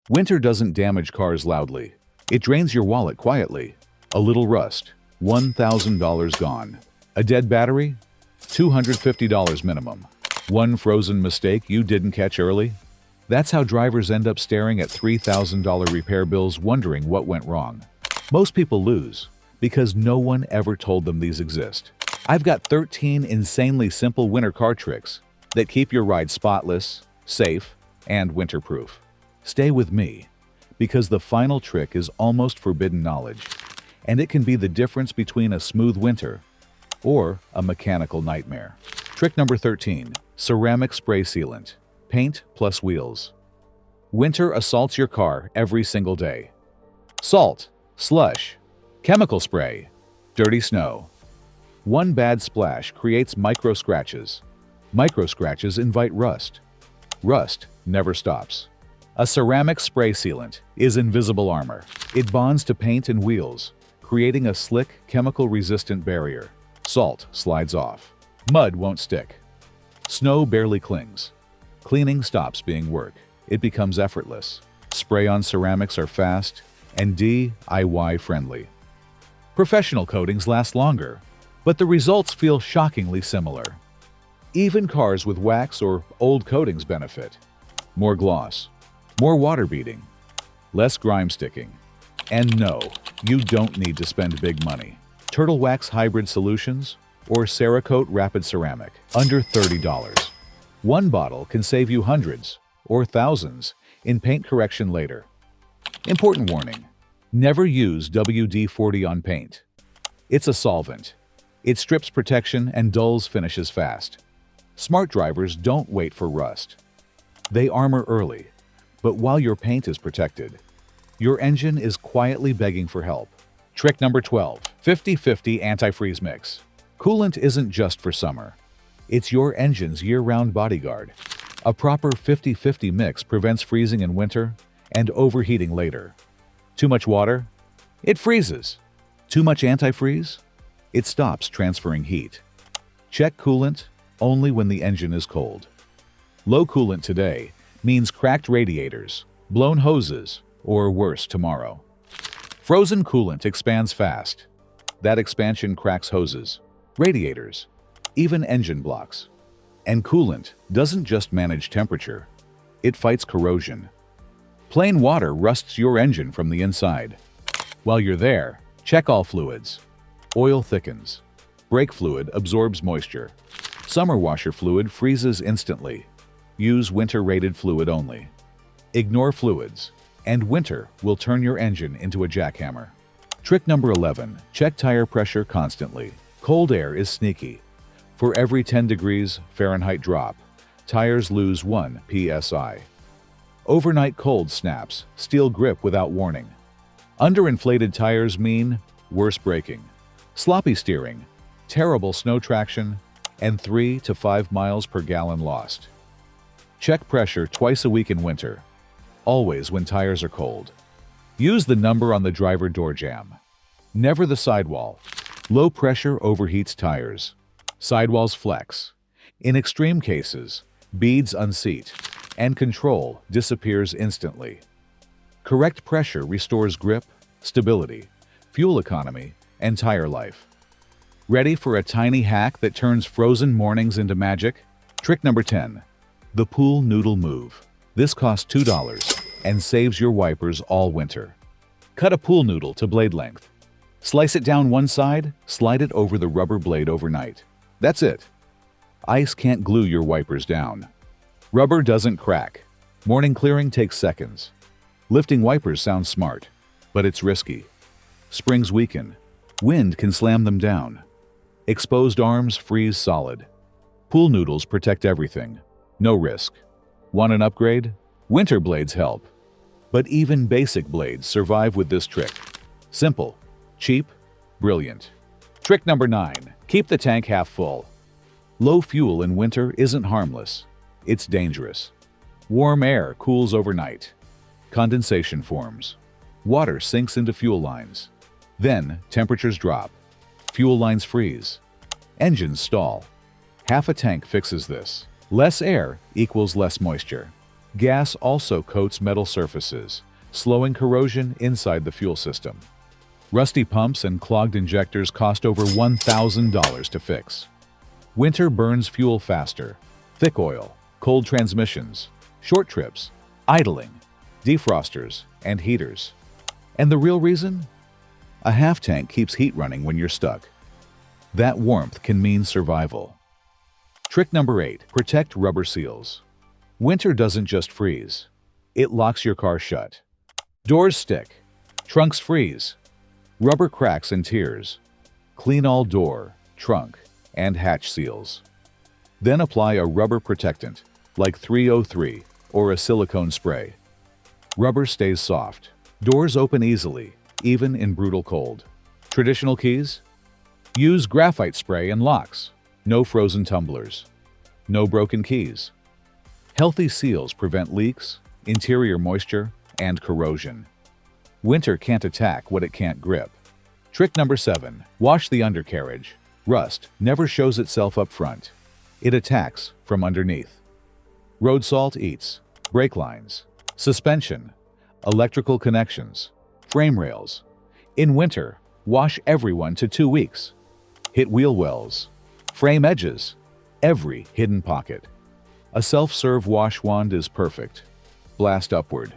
Winter doesn't damage cars loudly. It drains your wallet quietly. A little rust, $1,000 gone. A dead battery, $250 minimum. One frozen mistake you didn't catch early? That's how drivers end up staring at $3,000 repair bills wondering what went wrong. Most people lose because no one ever told them these exist. I've got 13 insanely simple winter car tricks that keep your ride spotless, safe, and winterproof. Stay with me, because the final trick is almost forbidden knowledge, and it can be the difference between a smooth winter or a mechanical nightmare. Trick number 13, ceramic spray sealant, paint plus wheels. Winter assaults your car every single day. Salt, slush, chemical spray, dirty snow. One bad splash creates micro scratches. Micro scratches invite rust. Rust never stops. A ceramic spray sealant is invisible armor. It bonds to paint and wheels, creating a slick, chemical-resistant barrier. Salt slides off. Mud won't stick. Snow barely clings. Cleaning stops being work. It becomes effortless. Spray-on ceramics are fast and DIY-friendly. Professional coatings last longer, but the results feel shockingly similar. Even cars with wax or old coatings benefit. More gloss, more water beading, less grime sticking. And no, you don't need to spend big money. Turtle Wax Hybrid Solutions or Cerakote Rapid Ceramic, under $30. One bottle can save you hundreds or thousands in paint correction later. Important warning, never use WD-40 on paint. It's a solvent. It strips protection and dulls finishes fast. Smart drivers don't wait for rust. They armor early, but while your paint is protected, your engine is quietly begging for help. Trick number 12, 50-50 antifreeze mix. Coolant isn't just for summer. It's your engine's year-round bodyguard. A proper 50-50 mix prevents freezing in winter and overheating later. Too much water? It freezes. Too much antifreeze? It stops transferring heat. Check coolant only when the engine is cold. Low coolant today means cracked radiators, blown hoses, or worse tomorrow. Frozen coolant expands fast. That expansion cracks hoses, radiators, even engine blocks. And coolant doesn't just manage temperature, it fights corrosion. Plain water rusts your engine from the inside. While you're there, check all fluids. Oil thickens. Brake fluid absorbs moisture. Summer washer fluid freezes instantly. Use winter-rated fluid only. Ignore fluids, and winter will turn your engine into a jackhammer. Trick number 11, check tire pressure constantly. Cold air is sneaky. For every 10 degrees Fahrenheit drop, tires lose 1 psi. Overnight cold snaps steal grip without warning. Underinflated tires mean worse braking, sloppy steering, terrible snow traction, and 3 to 5 miles per gallon lost. Check pressure twice a week in winter, always when tires are cold. Use the number on the driver door jamb. Never the sidewall. Low pressure overheats tires. Sidewalls flex. In extreme cases, beads unseat, and control disappears instantly. Correct pressure restores grip, stability, fuel economy, and tire life. Ready for a tiny hack that turns frozen mornings into magic? Trick number 10. The pool noodle move. This costs $2 and saves your wipers all winter. Cut a pool noodle to blade length. Slice it down one side, slide it over the rubber blade overnight. That's it. Ice can't glue your wipers down. Rubber doesn't crack. Morning clearing takes seconds. Lifting wipers sounds smart, but it's risky. Springs weaken. Wind can slam them down. Exposed arms freeze solid. Pool noodles protect everything. No risk. Want an upgrade? Winter blades help. But even basic blades survive with this trick. Simple, cheap, brilliant. Trick number 9. Keep the tank half full. Low fuel in winter isn't harmless. It's dangerous. Warm air cools overnight. Condensation forms. Water sinks into fuel lines. Then temperatures drop. Fuel lines freeze. Engines stall. Half a tank fixes this. Less air equals less moisture. Gas also coats metal surfaces, slowing corrosion inside the fuel system. Rusty pumps and clogged injectors cost over $1,000 to fix. Winter burns fuel faster. Thick oil, cold transmissions, short trips, idling, defrosters, and heaters. And the real reason? A half tank keeps heat running when you're stuck. That warmth can mean survival. Trick number 8, protect rubber seals. Winter doesn't just freeze. It locks your car shut. Doors stick. Trunks freeze. Rubber cracks and tears. Clean all door, trunk, and hatch seals. Then apply a rubber protectant, like 303 or a silicone spray. Rubber stays soft. Doors open easily, even in brutal cold. Traditional keys? Use graphite spray and locks. No frozen tumblers. No broken keys. Healthy seals prevent leaks, interior moisture, and corrosion. Winter can't attack what it can't grip. Trick number 7, wash the undercarriage. Rust never shows itself up front. It attacks from underneath. Road salt eats brake lines, suspension, electrical connections, frame rails. In winter, wash every 1 to 2 weeks. Hit wheel wells, frame edges, every hidden pocket. A self-serve wash wand is perfect. Blast upward.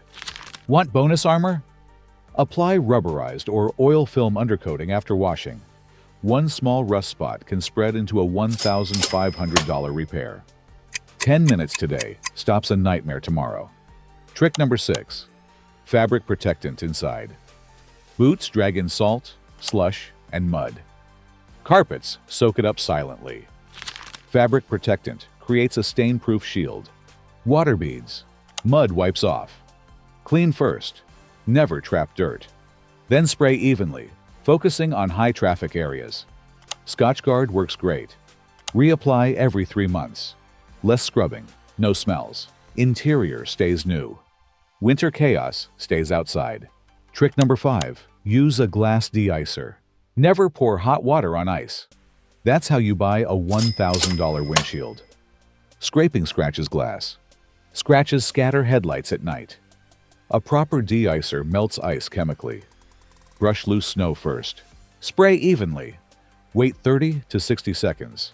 Want bonus armor? Apply rubberized or oil film undercoating after washing. One small rust spot can spread into a $1,500 repair. 10 minutes today stops a nightmare tomorrow. Trick number 6, fabric protectant inside. Boots drag in salt, slush, and mud. Carpets soak it up silently. Fabric protectant creates a stain-proof shield. Water beads. Mud wipes off. Clean first. Never trap dirt. Then spray evenly, focusing on high-traffic areas. Scotchgard works great. Reapply every 3 months. Less scrubbing, no smells. Interior stays new. Winter chaos stays outside. Trick number 5, use a glass de-icer. Never pour hot water on ice. That's how you buy a $1,000 windshield. Scraping scratches glass. Scratches scatter headlights at night. A proper de-icer melts ice chemically. Brush loose snow first. Spray evenly. Wait 30 to 60 seconds.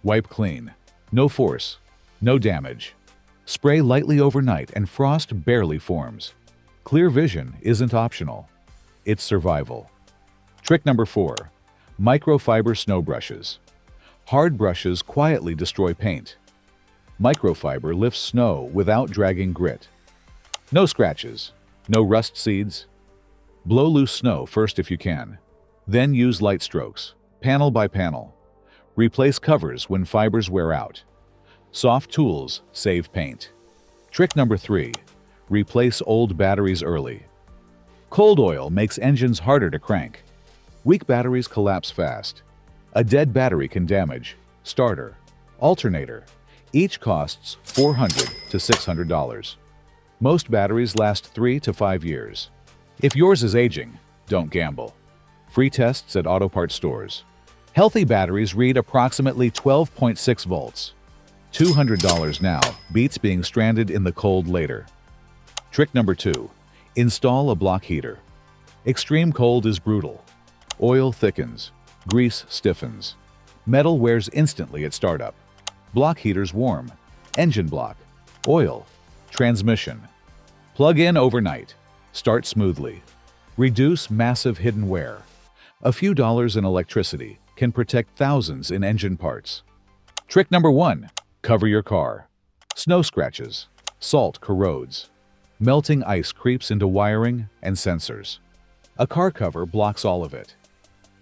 Wipe clean. No force. No damage. Spray lightly overnight and frost barely forms. Clear vision isn't optional. It's survival. Trick number 4, microfiber snow brushes. Hard brushes quietly destroy paint. Microfiber lifts snow without dragging grit. No scratches, no rust seeds. Blow loose snow first if you can. Then use light strokes, panel by panel. Replace covers when fibers wear out. Soft tools save paint. Trick number 3, replace old batteries early. Cold oil makes engines harder to crank. Weak batteries collapse fast. A dead battery can damage starter, alternator. Each costs $400 to $600. Most batteries last 3 to 5 years. If yours is aging, don't gamble. Free tests at auto parts stores. Healthy batteries read approximately 12.6 volts. $200 now beats being stranded in the cold later. Trick number 2, install a block heater. Extreme cold is brutal. Oil thickens, grease stiffens. Metal wears instantly at startup. Block heaters warm. Engine block. Oil. Transmission. Plug in overnight. Start smoothly. Reduce massive hidden wear. A few dollars in electricity can protect thousands in engine parts. Trick number 1, cover your car. Snow scratches. Salt corrodes. Melting ice creeps into wiring and sensors. A car cover blocks all of it.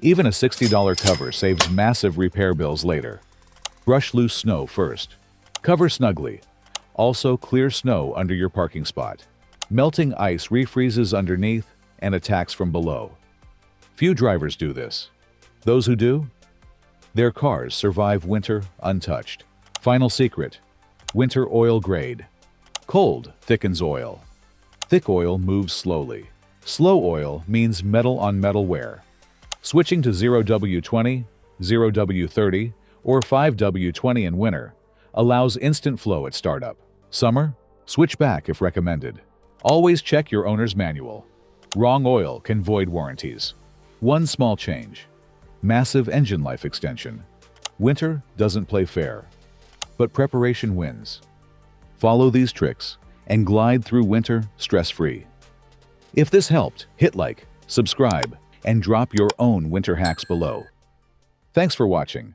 Even a $60 cover saves massive repair bills later. Brush loose snow first. Cover snugly. Also clear snow under your parking spot. Melting ice refreezes underneath and attacks from below. Few drivers do this. Those who do? Their cars survive winter untouched. Final secret: winter oil grade. Cold thickens oil. Thick oil moves slowly. Slow oil means metal on metal wear. Switching to 0W20, 0W30, or 5W20 in winter allows instant flow at startup. Summer? Switch back if recommended. Always check your owner's manual. Wrong oil can void warranties. One small change. Massive engine life extension. Winter doesn't play fair, but preparation wins. Follow these tricks and glide through winter stress-free. If this helped, hit like, subscribe, and drop your own winter hacks below. Thanks for watching.